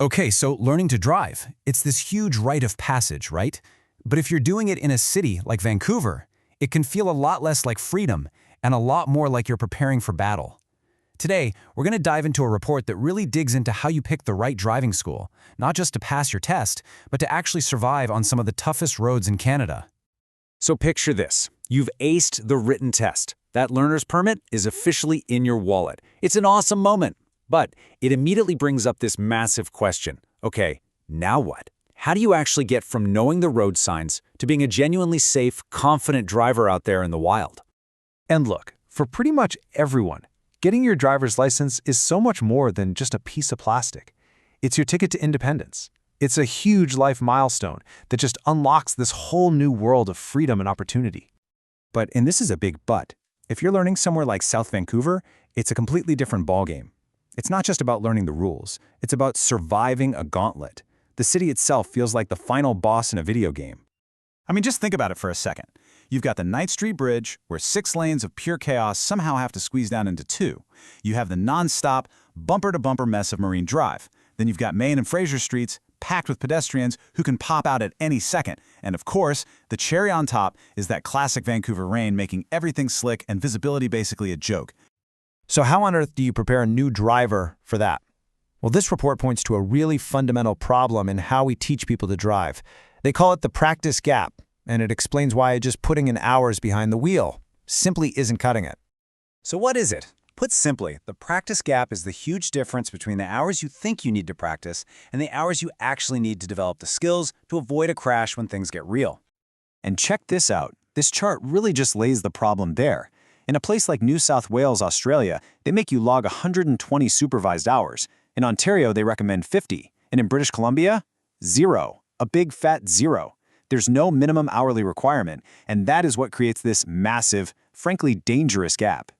Okay, so learning to drive, it's this huge rite of passage, right? But if you're doing it in a city like Vancouver, it can feel a lot less like freedom and a lot more like you're preparing for battle. Today, we're going to dive into a report that really digs into how you pick the right driving school, not just to pass your test, but to actually survive on some of the toughest roads in Canada. So picture this. You've aced the written test. That learner's permit is officially in your wallet. It's an awesome moment, but it immediately brings up this massive question. Okay, now what? How do you actually get from knowing the road signs to being a genuinely safe, confident driver out there in the wild? And look, for pretty much everyone, getting your driver's license is so much more than just a piece of plastic. It's your ticket to independence. It's a huge life milestone that just unlocks this whole new world of freedom and opportunity. And this is a big but. If you're learning somewhere like South Vancouver, it's a completely different ballgame. It's not just about learning the rules, it's about surviving a gauntlet. The city itself feels like the final boss in a video game. I mean, just think about it for a second. You've got the Ninth Street Bridge, where 6 lanes of pure chaos somehow have to squeeze down into 2. You have the non-stop, bumper-to-bumper mess of Marine Drive. Then you've got Main and Fraser Streets, packed with pedestrians who can pop out at any second. And of course, the cherry on top is that classic Vancouver rain making everything slick and visibility basically a joke. So how on earth do you prepare a new driver for that? Well, this report points to a really fundamental problem in how we teach people to drive. They call it the practice gap, and it explains why just putting in hours behind the wheel simply isn't cutting it. So what is it? Put simply, the practice gap is the huge difference between the hours you think you need to practice and the hours you actually need to develop the skills to avoid a crash when things get real. And check this out. This chart really just lays the problem bare. In a place like New South Wales, Australia, they make you log 120 supervised hours. In Ontario, they recommend 50. And in British Columbia, 0. A big fat 0. There's no minimum hourly requirement, and that is what creates this massive, frankly dangerous gap.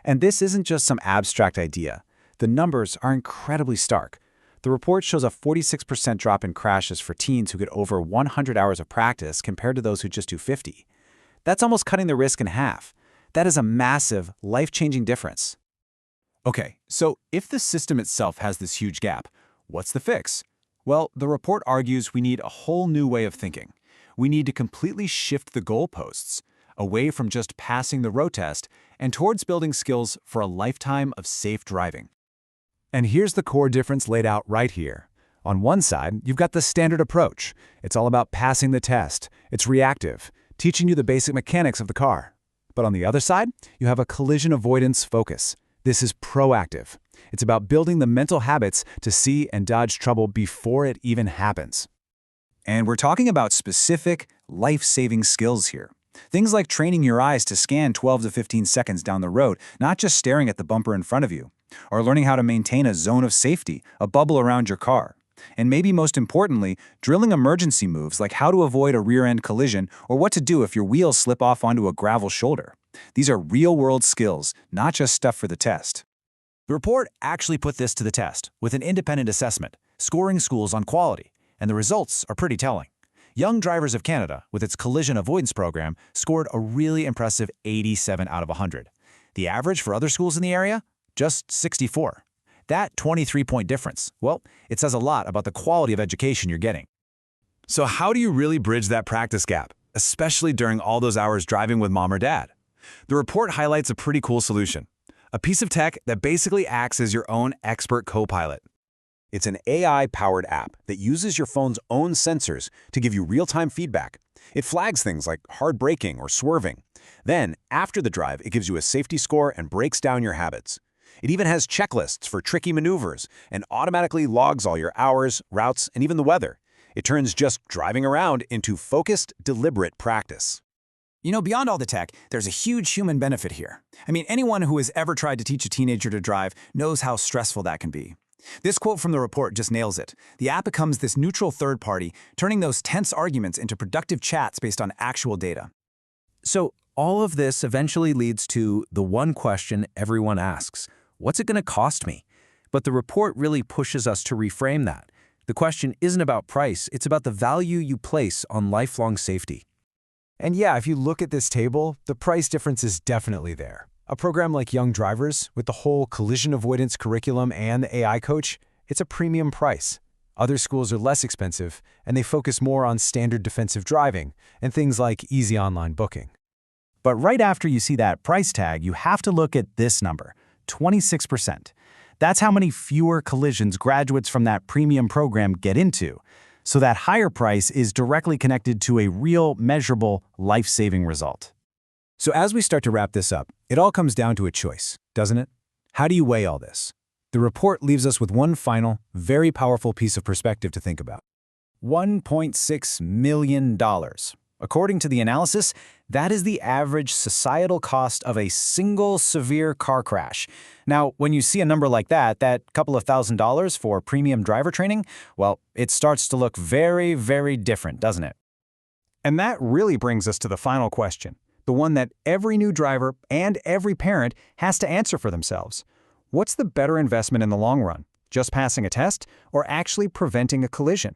And this isn't just some abstract idea. The numbers are incredibly stark. The report shows a 46% drop in crashes for teens who get over 100 hours of practice compared to those who just do 50. That's almost cutting the risk in half. That is a massive, life-changing difference. Okay, so if the system itself has this huge gap, what's the fix? Well, the report argues we need a whole new way of thinking. We need to completely shift the goalposts, away from just passing the road test and towards building skills for a lifetime of safe driving. And here's the core difference laid out right here. On one side, you've got the standard approach. It's all about passing the test. It's reactive, teaching you the basic mechanics of the car. But on the other side, you have a collision avoidance focus. This is proactive. It's about building the mental habits to see and dodge trouble before it even happens. And we're talking about specific, life-saving skills here. Things like training your eyes to scan 12 to 15 seconds down the road, not just staring at the bumper in front of you. Or learning how to maintain a zone of safety, a bubble around your car. And maybe most importantly, drilling emergency moves like how to avoid a rear-end collision or what to do if your wheels slip off onto a gravel shoulder. These are real-world skills, not just stuff for the test. The report actually put this to the test with an independent assessment, scoring schools on quality, and the results are pretty telling. Young Drivers of Canada, with its collision-avoidance program, scored a really impressive 87 out of 100. The average for other schools in the area? Just 64. That 23-point difference, well, it says a lot about the quality of education you're getting. So how do you really bridge that practice gap, especially during all those hours driving with mom or dad? The report highlights a pretty cool solution. A piece of tech that basically acts as your own expert co-pilot. It's an AI-powered app that uses your phone's own sensors to give you real-time feedback. It flags things like hard braking or swerving. Then, after the drive, it gives you a safety score and breaks down your habits. It even has checklists for tricky maneuvers and automatically logs all your hours, routes, and even the weather. It turns just driving around into focused, deliberate practice. You know, beyond all the tech, there's a huge human benefit here. I mean, anyone who has ever tried to teach a teenager to drive knows how stressful that can be. This quote from the report just nails it. The app becomes this neutral third party, turning those tense arguments into productive chats based on actual data. So all of this eventually leads to the one question everyone asks: what's it going to cost me? But the report really pushes us to reframe that. The question isn't about price, it's about the value you place on lifelong safety. And yeah, if you look at this table, the price difference is definitely there. A program like Young Drivers, with the whole collision avoidance curriculum and the AI coach, it's a premium price. Other schools are less expensive, and they focus more on standard defensive driving and things like easy online booking. But right after you see that price tag, you have to look at this number, 26%. That's how many fewer collisions graduates from that premium program get into. So that higher price is directly connected to a real, measurable, life-saving result. So as we start to wrap this up, it all comes down to a choice, doesn't it? How do you weigh all this? The report leaves us with one final, very powerful piece of perspective to think about. $1.6 million. According to the analysis, that is the average societal cost of a single severe car crash. Now, when you see a number like that couple of $1,000s for premium driver training, well, it starts to look very, very different, doesn't it? And that really brings us to the final question, the one that every new driver and every parent has to answer for themselves. What's the better investment in the long run? Just passing a test or actually preventing a collision?